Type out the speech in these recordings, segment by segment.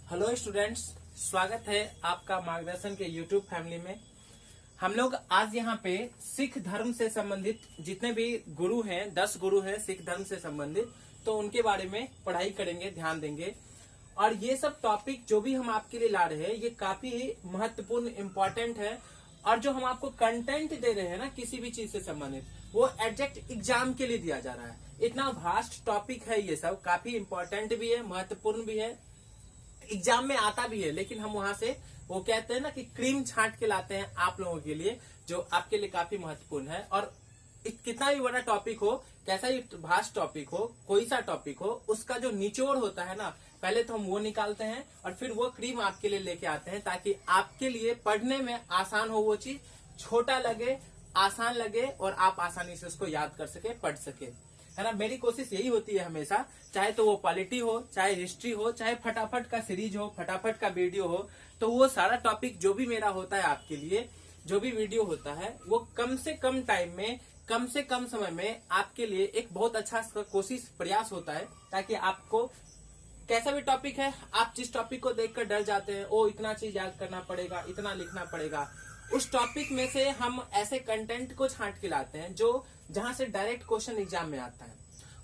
Hello students, स्वागत है आपका मार्गदर्शन के यूट्यूब फैमिली में। हम लोग आज यहाँ पे सिख धर्म से संबंधित जितने भी गुरु हैं, 10 गुरु हैं सिख धर्म से संबंधित, तो उनके बारे में पढ़ाई करेंगे, ध्यान देंगे। और ये सब टॉपिक जो भी हम आपके लिए ला रहे हैं ये काफी महत्वपूर्ण, इम्पोर्टेंट है। और जो हम आपको कंटेंट दे रहे हैं ना किसी भी चीज से संबंधित, वो एग्जैक्ट एग्जाम के लिए दिया जा रहा है। इतना वास्ट टॉपिक है, ये सब काफी इम्पोर्टेंट भी है, महत्वपूर्ण भी है, एग्जाम में आता भी है। लेकिन हम वहां से वो कहते हैं ना कि क्रीम छांट के लाते हैं आप लोगों के लिए, जो आपके लिए काफी महत्वपूर्ण है। और कितना भी बड़ा टॉपिक हो, कैसा ही भास्ट टॉपिक हो, कोई सा टॉपिक हो, उसका जो निचोड़ होता है ना, पहले तो हम वो निकालते हैं और फिर वो क्रीम आपके लिए लेके आते हैं, ताकि आपके लिए पढ़ने में आसान हो। वो चीज छोटा लगे, आसान लगे और आप आसानी से उसको याद कर सके, पढ़ सके, है ना। मेरी कोशिश यही होती है हमेशा, चाहे तो वो पॉलिटी हो, चाहे हिस्ट्री हो, चाहे फटाफट का सीरीज हो, फटाफट का वीडियो हो, तो वो सारा टॉपिक जो भी मेरा होता है आपके लिए, जो भी वीडियो होता है, वो कम से कम टाइम में, कम से कम समय में आपके लिए एक बहुत अच्छा कोशिश, प्रयास होता है, ताकि आपको कैसा भी टॉपिक है, आप जिस टॉपिक को देखकर डर जाते हैं, ओ इतना चीज याद करना पड़ेगा, इतना लिखना पड़ेगा, उस टॉपिक में से हम ऐसे कंटेंट को छांट के लाते हैं जो जहां से डायरेक्ट क्वेश्चन एग्जाम में आता है।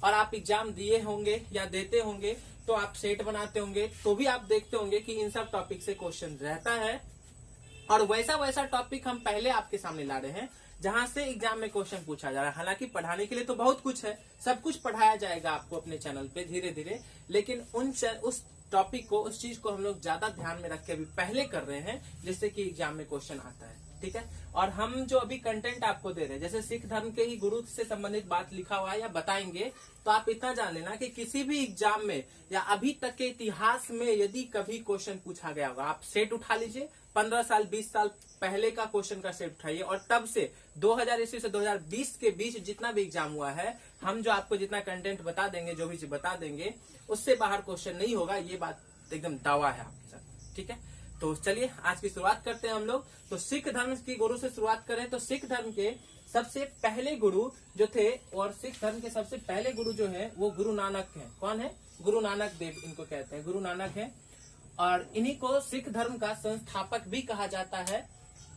और आप एग्जाम दिए होंगे या देते होंगे, तो आप सेट बनाते होंगे, तो भी आप देखते होंगे कि इन सब टॉपिक से क्वेश्चन रहता है। और वैसा वैसा टॉपिक हम पहले आपके सामने ला रहे हैं जहां से एग्जाम में क्वेश्चन पूछा जा रहा है। हालांकि पढ़ाने के लिए तो बहुत कुछ है, सब कुछ पढ़ाया जाएगा आपको अपने चैनल पे धीरे धीरे, लेकिन उस टॉपिक को, उस चीज को हम लोग ज्यादा ध्यान में रख के अभी पहले कर रहे हैं, जिससे कि एग्जाम में क्वेश्चन आता है। ठीक है। और हम जो अभी कंटेंट आपको दे रहे हैं, जैसे सिख धर्म के ही गुरु से संबंधित बात लिखा हुआ है या बताएंगे, तो आप इतना जान लेना कि किसी भी एग्जाम में या अभी तक के इतिहास में यदि कभी क्वेश्चन पूछा गया होगा, आप सेट उठा लीजिए, 15 साल 20 साल पहले का क्वेश्चन का सेट उठाइए, और तब से 2000 ईस्वी से 2020 के बीच जितना भी एग्जाम हुआ है, हम जो आपको जितना कंटेंट बता देंगे, जो भी चीज बता देंगे, उससे बाहर क्वेश्चन नहीं होगा। ये बात एकदम दावा है आपके साथ। ठीक है। तो चलिए आज की शुरुआत करते हैं हम लोग। तो सिख धर्म की गुरु से शुरुआत करें तो सिख धर्म के सबसे पहले गुरु जो थे, और सिख धर्म के सबसे पहले गुरु जो है वो गुरु नानक हैं। कौन है? गुरु नानक देव इनको कहते हैं, गुरु नानक है। और इन्हीं को सिख धर्म का संस्थापक भी कहा जाता है।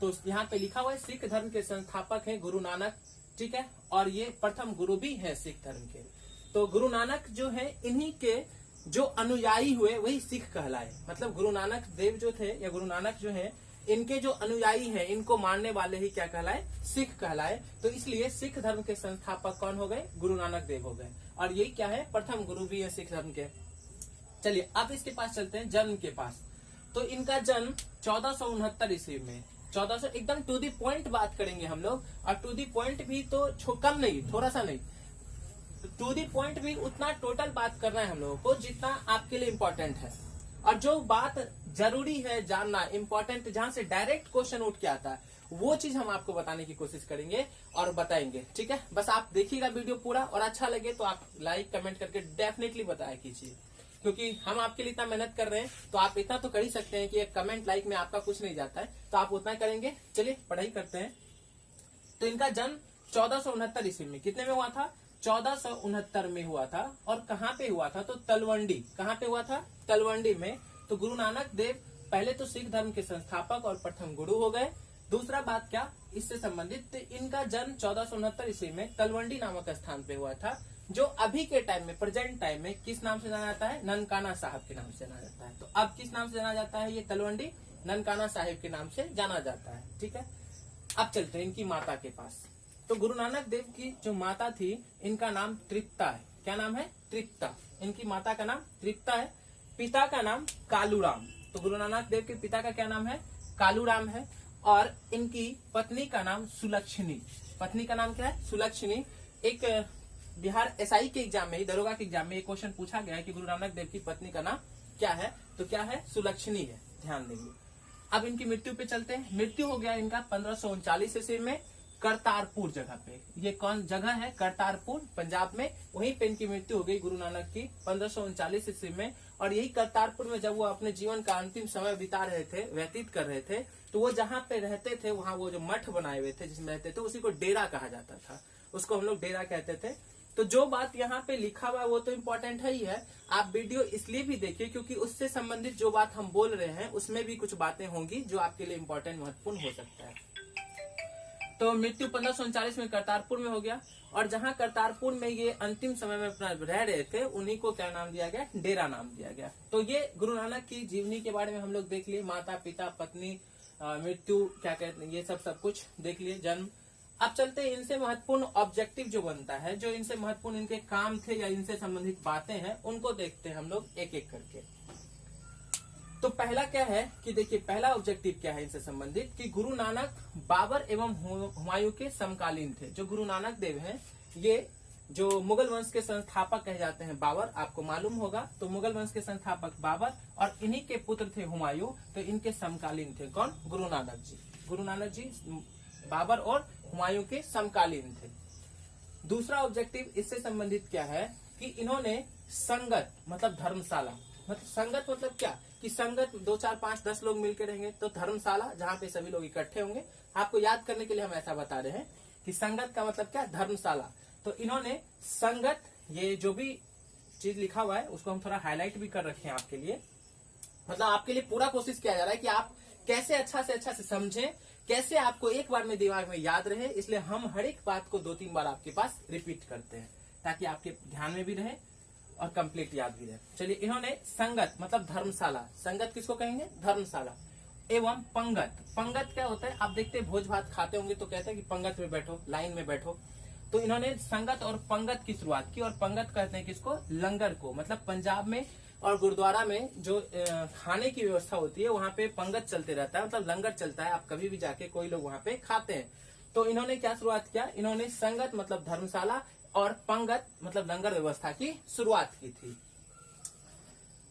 तो यहाँ पे लिखा हुआ है सिख धर्म के संस्थापक है गुरु नानक। ठीक है। और ये प्रथम गुरु भी है सिख धर्म के। तो गुरु नानक जो है, इन्हीं के जो अनुयायी हुए वही सिख कहलाए। मतलब गुरु नानक देव जो थे या गुरु नानक जो है, इनके जो अनुयायी हैं, इनको मानने वाले ही क्या कहलाए? सिख कहलाए। तो इसलिए सिख धर्म के संस्थापक कौन हो गए? गुरु नानक देव हो गए। और यही क्या है? प्रथम गुरु भी है सिख धर्म के। चलिए अब इसके पास चलते हैं, जन्म के पास। तो इनका जन्म 1469 ईस्वी में, 1400, एकदम टू दी पॉइंट बात करेंगे हम लोग। और टू दी पॉइंट भी तो कम नहीं, थोड़ा सा नहीं, टू दी पॉइंट भी उतना टोटल बात करना है हम लोगों को जितना आपके लिए इम्पोर्टेंट है। और जो बात जरूरी है जानना, इम्पोर्टेंट, जहां से डायरेक्ट क्वेश्चन उठ के आता है, वो चीज हम आपको बताने की कोशिश करेंगे और बताएंगे। ठीक है। बस आप देखिएगा वीडियो पूरा, और अच्छा लगे तो आप लाइक कमेंट करके डेफिनेटली बताया कीजिए, क्योंकि हम आपके लिए इतना मेहनत कर रहे हैं। तो आप इतना तो कर ही सकते हैं कि एक कमेंट लाइक में आपका कुछ नहीं जाता है, तो आप उतना करेंगे। चलिए पढ़ाई करते हैं। तो इनका जन्म 1469 ईस्वी में, कितने में हुआ था? 1469 में हुआ था। और कहाँ पे हुआ था? तो तलवंडी। कहाँ पे हुआ था? तलवंडी में। तो गुरु नानक देव पहले तो सिख धर्म के संस्थापक और प्रथम गुरु हो गए। दूसरा बात क्या इससे संबंधित, इनका जन्म 1469 ईस्वी में तलवंडी नामक स्थान पे हुआ था, जो अभी के टाइम में, प्रेजेंट टाइम में किस नाम से जाना जाता है? ननकाना साहब के नाम से जाना जाता है। तो अब किस नाम से जाना जाता है? ये तलवंडी ननकाना साहिब के नाम से जाना जाता है। ठीक है। अब चलते हैं इनकी माता के पास। तो गुरु नानक देव की जो माता थी, इनका नाम तृप्ता है। क्या नाम है? तृप्ता। इनकी माता का नाम तृप्ता है। पिता का नाम कालूराम। तो गुरु नानक देव के पिता का क्या नाम है? कालूराम है। और इनकी पत्नी का नाम सुलक्षणी। पत्नी का नाम क्या है? सुलक्षणी। एक बिहार एसआई के एग्जाम में, दरोगा के एग्जाम में एक क्वेश्चन पूछा गया है कि गुरु नानक देव की पत्नी का नाम क्या है? तो क्या है? सुलक्षणी है। ध्यान देंगे। अब इनकी मृत्यु पे चलते हैं। मृत्यु हो गया इनका 1539 ईस्वी में, करतारपुर जगह पे। ये कौन जगह है? करतारपुर, पंजाब में। वहीं पे इनकी मृत्यु हो गई गुरु नानक की 1539 ईस्वी में। और यही करतारपुर में जब वो अपने जीवन का अंतिम समय बिता रहे थे, व्यतीत कर रहे थे, तो वो जहाँ पे रहते थे, वहाँ वो जो मठ बनाए हुए थे जिसमें रहते थे, उसी को डेरा कहा जाता था। उसको हम लोग डेरा कहते थे। तो जो बात यहाँ पे लिखा हुआ है वो तो इम्पोर्टेंट है ही है। आप वीडियो इसलिए भी देखिए क्योंकि उससे संबंधित जो बात हम बोल रहे हैं उसमें भी कुछ बातें होंगी जो आपके लिए इम्पोर्टेंट महत्वपूर्ण हो सकता है। तो मृत्यु 1539 में करतारपुर में हो गया, और जहां करतारपुर में ये अंतिम समय में अपना रह रहे थे उन्हीं को क्या नाम दिया गया, डेरा नाम दिया गया। तो ये गुरु नानक की जीवनी के बारे में हम लोग देख लिए, माता पिता पत्नी मृत्यु क्या कहते हैं, ये सब कुछ देख लिए, जन्म। अब चलते हैं इनसे महत्वपूर्ण ऑब्जेक्टिव जो बनता है, जो इनसे महत्वपूर्ण इनके काम थे या इनसे संबंधित बातें हैं उनको देखते हैं हम लोग एक एक करके। तो पहला क्या है कि देखिए पहला ऑब्जेक्टिव क्या है इनसे संबंधित कि गुरु नानक बाबर एवं हुमायूं के समकालीन थे। जो गुरु नानक देव हैं ये जो मुगल वंश के संस्थापक कहे जाते हैं बाबर, आपको मालूम होगा। तो मुगल वंश के संस्थापक बाबर और इन्हीं के पुत्र थे हुमायूं, तो इनके समकालीन थे कौन, गुरु नानक जी। गुरु नानक जी बाबर और हुमायूं के समकालीन थे। दूसरा ऑब्जेक्टिव इससे संबंधित क्या है कि इन्होंने संगत मतलब धर्मशाला, मतलब संगत मतलब क्या कि संगत 2 4 5 10 लोग मिलकर रहेंगे, तो धर्मशाला जहाँ पे सभी लोग इकट्ठे होंगे। आपको याद करने के लिए हम ऐसा बता रहे हैं कि संगत का मतलब क्या, धर्मशाला। तो इन्होंने संगत, ये जो भी चीज लिखा हुआ है उसको हम थोड़ा हाईलाइट भी कर रखे हैं आपके लिए, मतलब आपके लिए पूरा कोशिश किया जा रहा है कि आप कैसे अच्छा से समझें, कैसे आपको एक बार में दिमाग में याद रहे। इसलिए हम हर एक बात को 2-3 बार आपके पास रिपीट करते हैं ताकि आपके ध्यान में भी रहे और कंप्लीट याद भी रहे। चलिए, इन्होंने संगत मतलब धर्मशाला, संगत किसको कहेंगे, धर्मशाला, एवं पंगत। पंगत क्या होता है, आप देखते हैं भोज भात खाते होंगे तो कहते हैं कि पंगत में बैठो, लाइन में बैठो। तो इन्होंने संगत और पंगत की शुरुआत की, और पंगत कहते हैं किसको, लंगर को। मतलब पंजाब में और गुरुद्वारा में जो खाने की व्यवस्था होती है वहाँ पे पंगत चलते रहता है, मतलब लंगर चलता है। आप कभी भी जाके कोई लोग वहाँ पे खाते हैं। तो इन्होंने क्या शुरुआत किया, इन्होंने संगत मतलब धर्मशाला और पंगत मतलब लंगर व्यवस्था की शुरुआत की थी।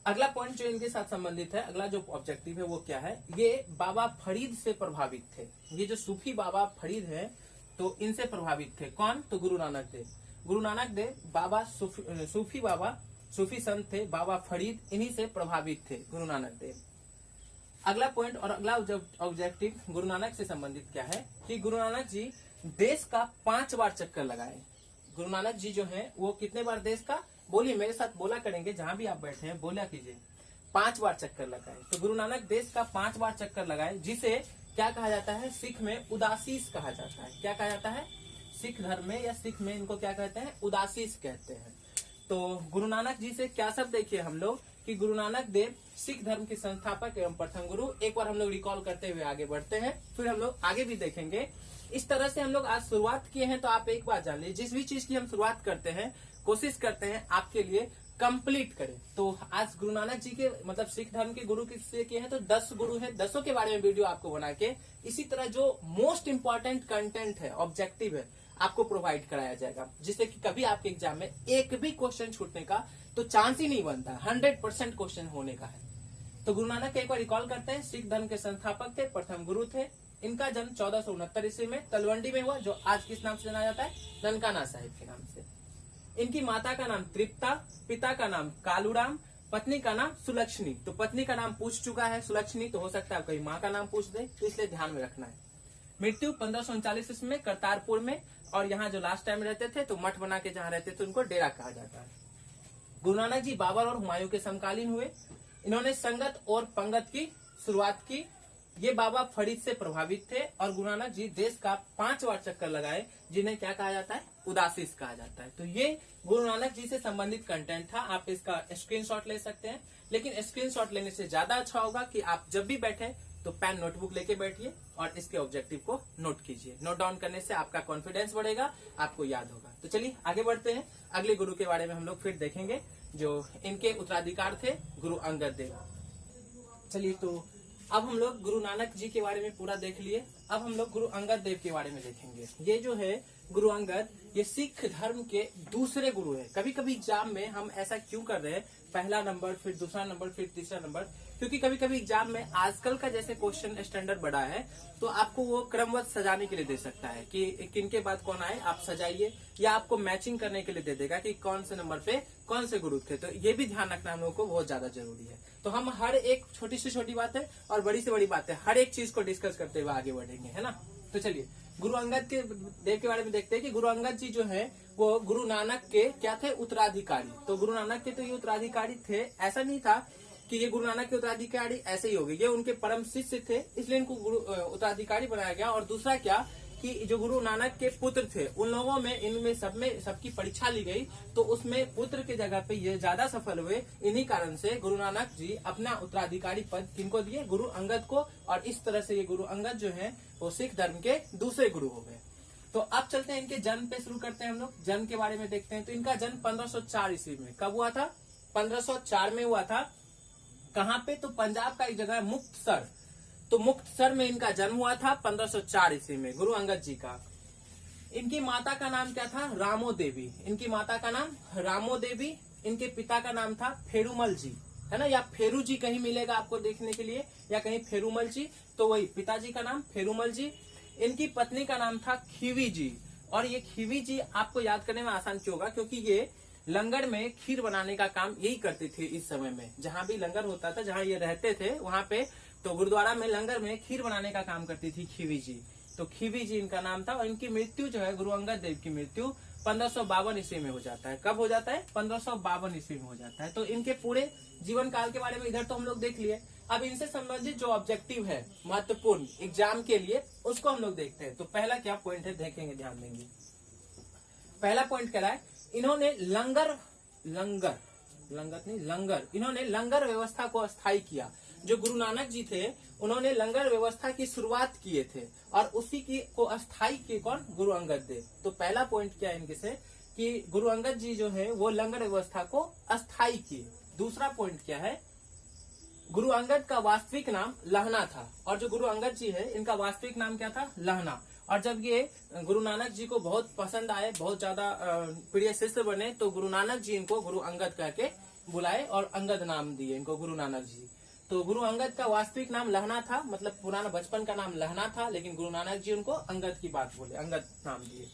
अगला पॉइंट जो इनके साथ संबंधित है, अगला जो ऑब्जेक्टिव है वो क्या है, ये बाबा फरीद से प्रभावित थे। ये जो सूफी बाबा फरीद है तो इनसे प्रभावित थे। कौन, तो गुरु नानक देव। गुरु नानक देव बाबा सूफी बाबा, सूफी संत थे बाबा फरीद, इन्हीं से प्रभावित थे गुरु नानक देव। अगला पॉइंट और अगला ऑब्जेक्टिव गुरु नानक से संबंधित क्या है कि गुरु नानक जी देश का 5 बार चक्कर लगाए। गुरु नानक जी जो हैं वो कितने बार देश का, बोलिए मेरे साथ बोला करेंगे, जहां भी आप बैठे हैं बोला कीजिए, 5 बार चक्कर लगाए। तो गुरु नानक देश का 5 बार चक्कर लगाए, जिसे क्या कहा जाता है, सिख में उदासीस कहा जाता है। क्या कहा जाता है, सिख धर्म में या सिख में इनको क्या कहते हैं, उदासीस कहते हैं। तो गुरु नानक जी से क्या सब देखिए हम लोग कि गुरु नानक देव सिख धर्म के संस्थापक एवं प्रथम गुरु। एक बार हम लोग रिकॉल करते हुए आगे बढ़ते हैं, फिर हम लोग आगे भी देखेंगे। इस तरह से हम लोग आज शुरुआत किए हैं। तो आप एक बात जान लीजिए, जिस भी चीज की हम शुरुआत करते हैं कोशिश करते हैं आपके लिए कंप्लीट करें। तो आज गुरु नानक जी के मतलब सिख धर्म के गुरु किससे किए हैं, तो 10 गुरु हैं, 10 के बारे में वीडियो आपको बना के इसी तरह जो मोस्ट इंपॉर्टेंट कंटेंट है, ऑब्जेक्टिव है, आपको प्रोवाइड कराया जाएगा, जिससे कि कभी आपके एग्जाम में एक भी क्वेश्चन छूटने का तो चांस ही नहीं बनता, 100% क्वेश्चन होने का है। तो गुरु नानक के एक बार रिकॉल करते हैं। सिख धर्म के संस्थापक थे, प्रथम गुरु थे। इनका जन्म 1469 ईस्वी में तलवंडी में हुआ, जो आज किस नाम से जाना जाता है, ननकाना साहिब के नाम से। इनकी माता का नाम तृप्ता, पिता का नाम कालूराम, पत्नी का नाम सुलक्षणी। तो पत्नी का नाम पूछ चुका है सुलक्षणी, तो हो सकता है कहीं माँ का नाम पूछ दे, तो इसलिए ध्यान में रखना है। मृत्यु 1539 ईस्वी में करतारपुर में, और यहाँ जो लास्ट टाइम रहते थे तो मठ बना के जहाँ रहते थे उनको डेरा कहा जाता है। गुरु नानक जी बाबर और हुमायूं के समकालीन हुए। इन्होंने संगत और पंगत की शुरुआत की। ये बाबा फरीद से प्रभावित थे, और गुरु नानक जी देश का 5 बार चक्कर लगाए, जिन्हें क्या कहा जाता है, उदासीस कहा जाता है। तो ये गुरु नानक जी से संबंधित कंटेंट था। आप इसका स्क्रीनशॉट ले सकते हैं, लेकिन स्क्रीनशॉट लेने से ज्यादा अच्छा होगा कि आप जब भी बैठे तो पेन नोटबुक लेके बैठिए और इसके ऑब्जेक्टिव को नोट कीजिए। नोट डाउन करने से आपका कॉन्फिडेंस बढ़ेगा, आपको याद होगा। तो चलिए आगे बढ़ते हैं। अगले गुरु के बारे में हम लोग फिर देखेंगे, जो इनके उत्तराधिकार थे गुरु अंगद देव। चलिए, तो अब हम लोग गुरु नानक जी के बारे में पूरा देख लिए। अब हम लोग गुरु अंगद देव के बारे में देखेंगे। ये जो है गुरु अंगद, ये सिख धर्म के दूसरे गुरु है। कभी कभी एग्जाम में हम ऐसा क्यों कर रहे हैं, पहला नंबर, फिर दूसरा नंबर, फिर तीसरा नंबर, क्योंकि कभी कभी एग्जाम में आजकल का जैसे क्वेश्चन स्टैंडर्ड बढ़ा है, तो आपको वो क्रमवत सजाने के लिए दे सकता है कि किन के बाद कौन आए आप सजाइए, या आपको मैचिंग करने के लिए दे देगा कि कौन से नंबर पे कौन से गुरु थे। तो ये भी ध्यान रखना हम लोगों को बहुत ज्यादा जरूरी है। तो हम हर एक छोटी से छोटी बातें और बड़ी से बड़ी बातें, हर एक चीज को डिस्कस करते हुए आगे बढ़ेंगे, है ना। तो चलिए गुरु अंगद के देव के बारे में देखते हैं कि गुरु अंगद जी जो है वो गुरु नानक के क्या थे, उत्तराधिकारी। तो गुरु नानक के तो ये उत्तराधिकारी थे, ऐसा नहीं था कि ये गुरु नानक के उत्तराधिकारी ऐसे ही हो गए, ये उनके परम शिष्य थे इसलिए इनको गुरु उत्तराधिकारी बनाया गया। और दूसरा क्या कि जो गुरु नानक के पुत्र थे उन लोगों में इनमें सबकी परीक्षा ली गई, तो उसमें पुत्र के जगह पे ये ज्यादा सफल हुए। इन्हीं कारण से गुरु नानक जी अपना उत्तराधिकारी पद किनको दिए, गुरु अंगद को। और इस तरह से ये गुरु अंगद जो है वो सिख धर्म के दूसरे गुरु हो गए। तो अब चलते हैं इनके जन्म पे शुरू करते हैं हम लोग, जन्म के बारे में देखते हैं। तो इनका जन्म 1504 ईस्वी में कब हुआ था, 1504 में हुआ था। कहाँ पे, तो पंजाब का एक जगह है मुक्तसर, तो मुक्तसर में इनका जन्म हुआ था 1504 ईस्वी में गुरु अंगद जी का। इनकी माता का नाम क्या था, रामो देवी। इनकी माता का नाम रामो देवी, इनके पिता का नाम था फेरुमल जी, है ना, या फेरू जी कहीं मिलेगा आपको देखने के लिए, या कहीं फेरुमल जी, तो वही पिताजी का नाम फेरुमल जी। इनकी पत्नी का नाम था खीवी जी। और ये खीवी जी आपको याद करने में आसान क्यों होगा, क्योंकि ये लंगर में खीर बनाने का काम यही करती थी। इस समय में जहां भी लंगर होता था, जहां ये रहते थे वहां पे, तो गुरुद्वारा में लंगर में खीर बनाने का काम करती थी खीवी जी। तो खीवी जी इनका नाम था। और इनकी मृत्यु जो है, गुरु अंगद देव की मृत्यु 1552 ईस्वी में हो जाता है। कब हो जाता है, 1552 ईस्वी में हो जाता है। तो इनके पूरे जीवन काल के बारे में इधर तो हम लोग देख लिए। अब इनसे संबंधित जो ऑब्जेक्टिव है महत्वपूर्ण एग्जाम के लिए, उसको हम लोग देखते हैं। तो पहला क्या पॉइंट है, देखेंगे, ध्यान देंगे। पहला पॉइंट क्या है, इन्होंने लंगर इन्होंने लंगर व्यवस्था को स्थायी किया। जो गुरु नानक जी थे उन्होंने लंगर व्यवस्था की शुरुआत किए थे और उसी की को स्थायी किए कौन, गुरु अंगद देव। तो पहला पॉइंट क्या है इनके से कि गुरु अंगद जी जो है वो लंगर व्यवस्था को अस्थायी किए। दूसरा पॉइंट क्या है, गुरु अंगद का वास्तविक नाम लहना था। और जो गुरु अंगद जी है इनका वास्तविक नाम क्या था, लहना। और जब ये गुरु नानक जी को बहुत पसंद आए, बहुत ज्यादा प्रिय शिष्य बने, तो गुरु नानक जी इनको गुरु अंगद कह के बुलाए और अंगद नाम दिए इनको, गुरु नानक जी। तो गुरु अंगद का वास्तविक नाम लहना था, मतलब पुराना बचपन का नाम लहना था, लेकिन गुरु नानक जी उनको अंगद की बात बोले, अंगद नाम दिए।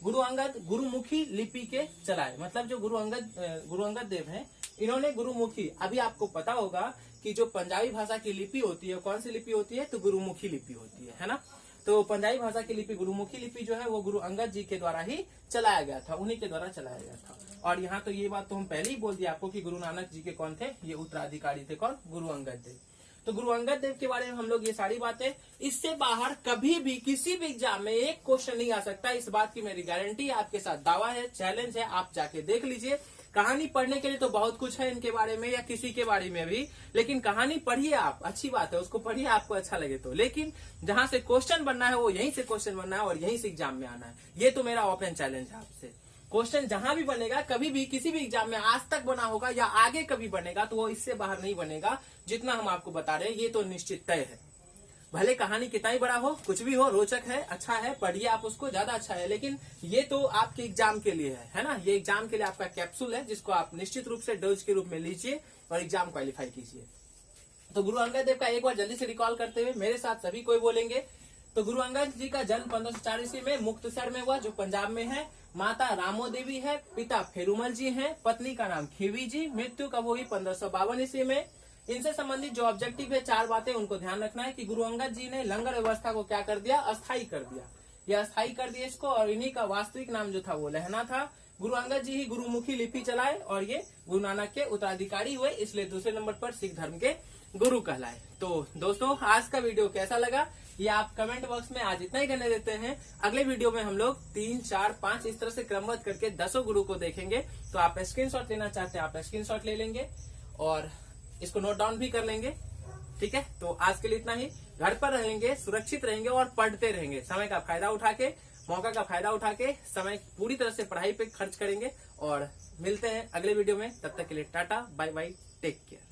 गुरु अंगद गुरुमुखी लिपि के चलाए, मतलब जो गुरु अंगद देव हैं इन्होंने गुरुमुखी, अभी आपको पता होगा कि जो पंजाबी भाषा की लिपि होती है, कौन सी लिपि होती है, तो गुरुमुखी लिपि होती है ना। तो पंजाबी भाषा की लिपि, गुरुमुखी लिपि जो है वो गुरु अंगद जी के द्वारा ही चलाया गया था, उन्हीं के द्वारा चलाया गया था। और यहाँ तो ये बात तो हम पहले ही बोल दिया आपको कि गुरु नानक जी के कौन थे, ये उत्तराधिकारी थे, कौन, गुरु अंगद देव। तो गुरु अंगद देव के बारे में हम लोग ये सारी बातें, इससे बाहर कभी भी किसी भी एग्जाम में एक क्वेश्चन नहीं आ सकता, इस बात की मेरी गारंटी, आपके साथ दावा है, चैलेंज है, आप जाके देख लीजिए। कहानी पढ़ने के लिए तो बहुत कुछ है इनके बारे में या किसी के बारे में भी, लेकिन कहानी पढ़िए आप, अच्छी बात है, उसको पढ़िए आपको अच्छा लगे तो। लेकिन जहां से क्वेश्चन बनना है वो यहीं से क्वेश्चन बनना है और यहीं से एग्जाम में आना है। ये तो मेरा ओपन चैलेंज है आपसे। क्वेश्चन जहां भी बनेगा, कभी भी किसी भी एग्जाम में आज तक बना होगा या आगे कभी बनेगा, तो वो इससे बाहर नहीं बनेगा जितना हम आपको बता रहे हैं, ये तो निश्चित तय है। भले कहानी कितना ही बड़ा हो, कुछ भी हो, रोचक है, अच्छा है, पढ़िए आप उसको, ज्यादा अच्छा है। लेकिन ये तो आपके एग्जाम के लिए है ना, ये एग्जाम के लिए आपका कैप्सूल है, जिसको आप निश्चित रूप से डोज के रूप में लीजिए और एग्जाम क्वालिफाई कीजिए। तो गुरु अंगद देव का एक बार जल्दी से रिकॉल करते हुए मेरे साथ सभी कोई बोलेंगे। तो गुरु अंगद जी का जन्म 1504 ईस्वी में मुक्तसर में हुआ, जो पंजाब में है। माता रामो देवी है, पिता फेरुमल जी हैं, पत्नी का नाम खीवी जी। मृत्यु कब हुई, 1552 ईस्वी में। इनसे संबंधित जो ऑब्जेक्टिव है, 4 बातें उनको ध्यान रखना है कि गुरु अंगद जी ने लंगर व्यवस्था को क्या कर दिया, अस्थायी कर दिया। यह अस्थायी कर दिया इसको, और इन्हीं का वास्तविक नाम जो था वो लहना था। गुरु अंगद जी ही गुरुमुखी लिपि चलाए और ये गुरु नानक के उत्तराधिकारी हुए, इसलिए दूसरे नंबर पर सिख धर्म के गुरु कहलाए। तो दोस्तों, आज का वीडियो कैसा लगा ये आप कमेंट बॉक्स में आज इतना ही कहने देते हैं। अगले वीडियो में हम लोग 3, 4, 5 इस तरह से क्रमबद्ध करके 10 गुरु को देखेंगे। तो आप स्क्रीनशॉट लेना चाहते हैं, आप स्क्रीनशॉट ले लेंगे और इसको नोट डाउन भी कर लेंगे, ठीक है। तो आज के लिए इतना ही। घर पर रहेंगे, सुरक्षित रहेंगे और पढ़ते रहेंगे। समय का फायदा उठा के, मौका का फायदा उठा के समय पूरी तरह से पढ़ाई पे खर्च करेंगे। और मिलते हैं अगले वीडियो में, तब तक के लिए tata bye bye, take care.